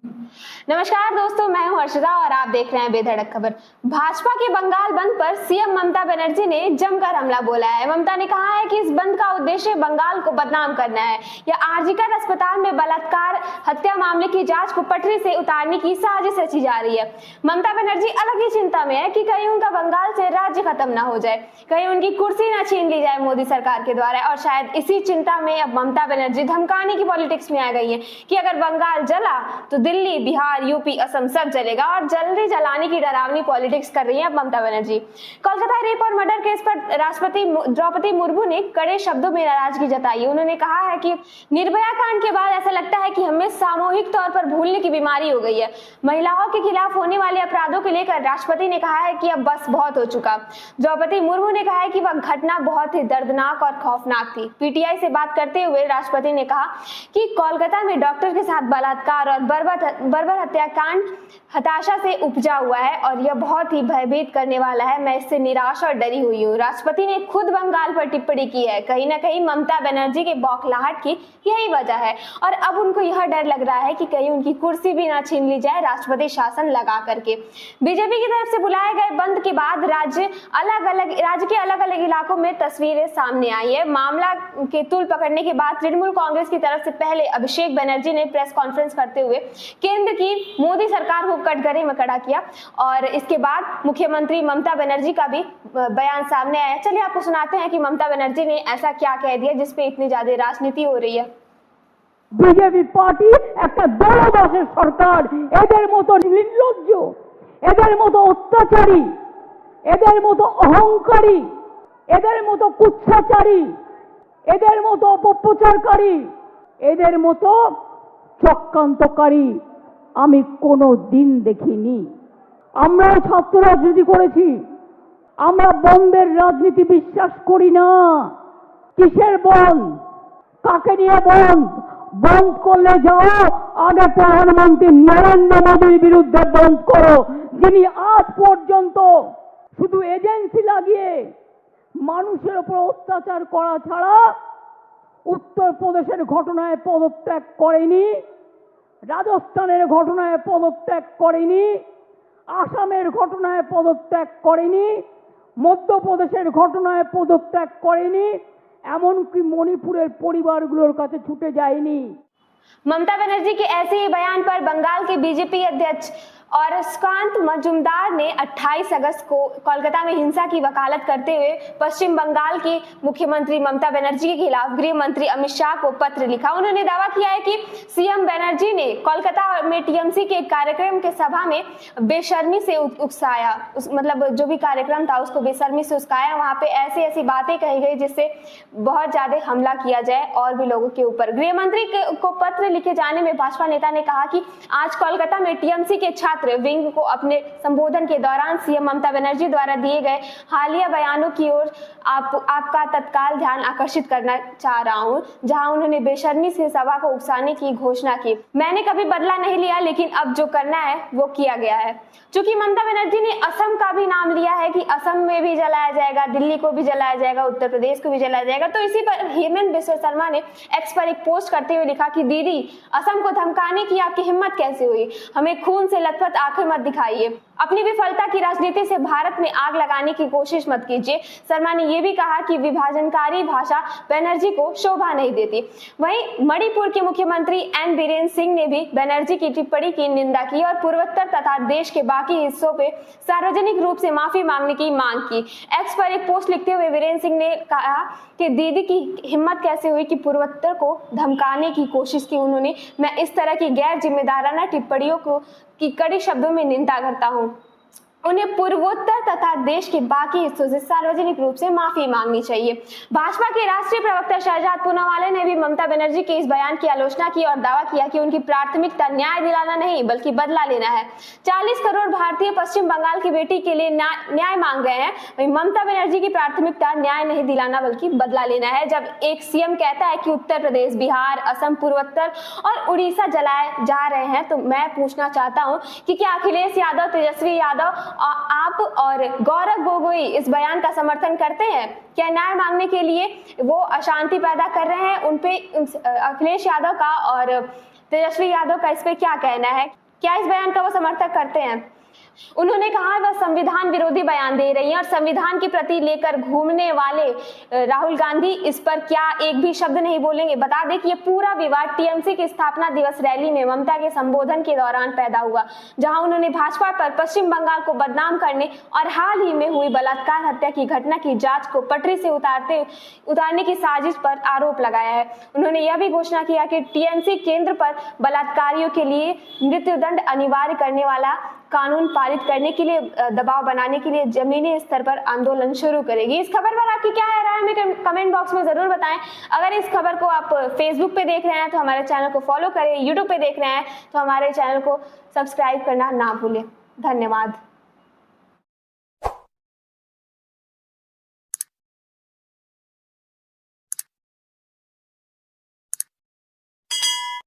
नमस्कार दोस्तों, मैं हूं हर्षिता और आप देख रहे हैं बेधड़क खबर। भाजपा के बंगाल बंद पर सीएम ममता बनर्जी ने जमकर हमला बोला है। ममता ने कहा है कि इस बंद का उद्देश्य बंगाल को बदनाम करना है या आरजीकर अस्पताल में बलात्कार हत्या मामले की जांच को पटरी से उतारने की साजिश रची जा रही है। ममता बनर्जी अलग ही चिंता में है कि कहीं उनका बंगाल से राज्य खत्म न हो जाए, कहीं उनकी कुर्सी न छीन ली जाए मोदी सरकार के द्वारा। और शायद इसी चिंता में अब ममता बनर्जी धमकाने की पॉलिटिक्स में आ गई है कि अगर बंगाल जला तो दिल्ली, बिहार, यूपी, असम सब जलेगा और जल्दी जलाने की डरावनी पॉलिटिक्स कर रही है ममता बनर्जी। कोलकाता रेप और मर्डर केस पर राष्ट्रपति द्रौपदी मुर्मू ने कड़े शब्दों में नाराजगी जताई। उन्होंने कहा है कि निर्भया कांड के बाद ऐसा लगता है कि हमें सामूहिक तौर पर भूलने की बीमारी हो गई है। महिलाओं के खिलाफ होने वाले अपराधों को लेकर राष्ट्रपति ने कहा है कि अब बस बहुत हो चुका। द्रौपदी मुर्मू ने कहा है कि वह घटना बहुत ही दर्दनाक और खौफनाक थी। पीटीआई से बात करते हुए राष्ट्रपति ने कहा कि कोलकाता में डॉक्टर के साथ बलात्कार और बर्बर हत्याकांड हताशा से उपजा हुआ है और यह बहुत ही भयभीत करने वाला है। मैं इससे निराश और डरी हुई हूँ। राष्ट्रपति ने खुद बंगाल पर टिप्पणी की है। कहीं ना कहीं ममता बनर्जी के बौखलाहट की यही वजह है और अब उनको यह डर लग रहा है कि कहीं उनकी कुर्सी भी ना छीन ली जाए राष्ट्रपति शासन लगा करके। बीजेपी की तरफ से बुलाए गए बंद के बाद राज्य के अलग अलग इलाकों में तस्वीरें सामने आई है। मामला के तूल पकड़ने के बाद तृणमूल कांग्रेस की तरफ से पहले अभिषेक बनर्जी ने प्रेस कॉन्फ्रेंस करते हुए केंद्र की मोदी सरकार को कटघरे में खड़ा किया और इसके बाद मुख्यमंत्री ममता बनर्जी का भी बयान सामने आया। चलिए आपको सुनाते हैं कि ममता बनर्जी ने ऐसा क्या कह दिया जिसपे इतनी ज्यादा राजनीति हो रही है। বিজেপি পার্টি একটা দলদাসের সরকার, এদের মতো নির্লজ্জ, এদের মতো অত্যাচারী, এদের মতো অহংকারী, এদের মতো কুচ্ছাচারী, এদের মতো অপপ্রচারকারী, এদের মতো চক্রান্তকারী আমি কোনো দিন দেখিনি। আমরা ছাত্র রাজনীতি করেছি, আমরা বন্ধের রাজনীতি বিশ্বাস করি না। কিসের বন্ধ, কাকে নিয়ে বন্ধ? বন্ধ করলে যাও আগে প্রধানমন্ত্রী নরেন্দ্র মোদীর বিরুদ্ধে বন্ধ করো, যিনি আজ পর্যন্ত শুধু এজেন্সি লাগিয়ে মানুষের উপর অত্যাচার করা ছাড়া উত্তরপ্রদেশের ঘটনায় পদত্যাগ করেনি, রাজস্থানের ঘটনায় পদত্যাগ করেনি, আসামের ঘটনায় পদত্যাগ করেনি, মধ্যপ্রদেশের ঘটনায় পদত্যাগ করেনি, এমনকি মণিপুরের পরিবারগুলোর কাছে ছুটে যায়নি। ममता बनर्जी के ऐसे ही बयान पर बंगाल के बीजेपी अध्यक्ष और सुकांत मजूमदार ने 28 अगस्त को कोलकाता में हिंसा की वकालत करते हुए पश्चिम बंगाल की मुख्यमंत्री ममता बनर्जी के खिलाफ गृह मंत्री अमित शाह को पत्र लिखा। उन्होंने दावा किया है कि सीएम बनर्जी ने कोलकाता में टीएमसी के कार्यक्रम के सभा में बेशर्मी से उकसाया, मतलब जो भी कार्यक्रम था उसको बेशर्मी से उकसाया। वहां पे ऐसी ऐसी बातें कही गई जिससे बहुत ज्यादा हमला किया जाए और भी लोगों के ऊपर। गृह मंत्री को पत्र लिखे जाने में भाजपा नेता ने कहा कि आज कोलकाता में टीएमसी के छात्र विंग को अपने संबोधन के दौरान सीएम ममता बनर्जी द्वारा दिए गए हालिया बयानों की ओर आपका तत्काल ध्यान आकर्षित करना चाह रहा हूं, जहां उन्होंने बेशर्मी से सभा को उकसाने की घोषणा की। मैंने कभी बदला नहीं लिया, लेकिन अब जो करना है वो किया गया है। चूंकि ममता बनर्जी ने असम का भी नाम लिया है कि असम में भी जलाया जाएगा, दिल्ली को भी जलाया जाएगा, उत्तर प्रदेश को भी जलाया जाएगा, तो इसी पर हेमंत बिस्वा शर्मा ने एक्स पर एक पोस्ट करते हुए लिखा कि दीदी, असम को धमकाने की आपकी हिम्मत कैसे हुई? हमें खून से लथपथ आंखें मत दिखाइए। अपनी विफलता की राजनीति से भारत में आग लगाने की कोशिश मत कीजिए। शर्मा ने यह भी कहा कि विभाजनकारी भाषा बनर्जी को शोभा नहीं देती। वहीं मणिपुर के मुख्यमंत्री एन बीरेन सिंह ने भी बनर्जी की टिप्पणी की निंदा की और पूर्वोत्तर तथा देश के बाकी हिस्सों पे सार्वजनिक रूप से माफी मांगने की मांग की। एक्स पर एक पोस्ट लिखते हुए वीरेन सिंह ने कहा कि दीदी की हिम्मत कैसे हुई कि पूर्वोत्तर को धमकाने की कोशिश की उन्होंने। मैं इस तरह की गैर जिम्मेदाराना टिप्पणियों की कड़ी शब्दों में निंदा करता हूं। उन्हें पूर्वोत्तर तथा देश के बाकी हिस्सों से सार्वजनिक रूप से माफी मांगनी चाहिए। भाजपा के राष्ट्रीय प्रवक्ता शहजाद पूनावाला ने भी ममता बनर्जी के इस बयान की आलोचना की और दावा किया कि उनकी प्राथमिकता न्याय दिलाना नहीं बल्कि बदला लेना है। 40 करोड़ भारतीय पश्चिम बंगाल की बेटी के लिए न्याय मांग रहे हैं, वहीं ममता बनर्जी की प्राथमिकता न्याय नहीं दिलाना बल्कि बदला लेना है। जब एक सीएम कहता है कि उत्तर प्रदेश, बिहार, असम, पूर्वोत्तर और उड़ीसा जलाए जा रहे हैं, तो मैं पूछना चाहता हूँ कि क्या अखिलेश यादव, तेजस्वी यादव, आप और गौरव गोगोई इस बयान का समर्थन करते हैं? क्या न्याय मांगने के लिए वो अशांति पैदा कर रहे हैं? उनपे अखिलेश यादव का और तेजस्वी यादव का इस पे क्या कहना है, क्या इस बयान का वो समर्थन करते हैं? उन्होंने कहा वह संविधान विरोधी बयान दे रही हैं और संविधान की प्रति लेकर घूमने वाले राहुल गांधी इस पर क्या एक भी शब्द नहीं बोलेंगे। बता दें कि ये पूरा विवाद टीएमसी की स्थापना दिवस रैली में ममता के संबोधन के दौरान पैदा हुआ, जहां उन्होंने भाजपा पर पश्चिम बंगाल को बदनाम करने और हाल ही में हुई बलात्कार हत्या की घटना की जांच को पटरी से उतारने की साजिश पर आरोप लगाया है। उन्होंने यह भी घोषणा किया कि टीएमसी केंद्र पर बलात्कारियों के लिए मृत्युदंड अनिवार्य करने वाला कानून पारित करने के लिए दबाव बनाने के लिए जमीनी स्तर पर आंदोलन शुरू करेगी। इस खबर पर आपकी क्या राय है हमें कमेंट बॉक्स में जरूर बताएं। अगर इस खबर को आप फेसबुक पे देख रहे हैं तो हमारे चैनल को फॉलो करें, यूट्यूब पे देख रहे हैं तो हमारे चैनल को सब्सक्राइब करना ना भूलें। धन्यवाद।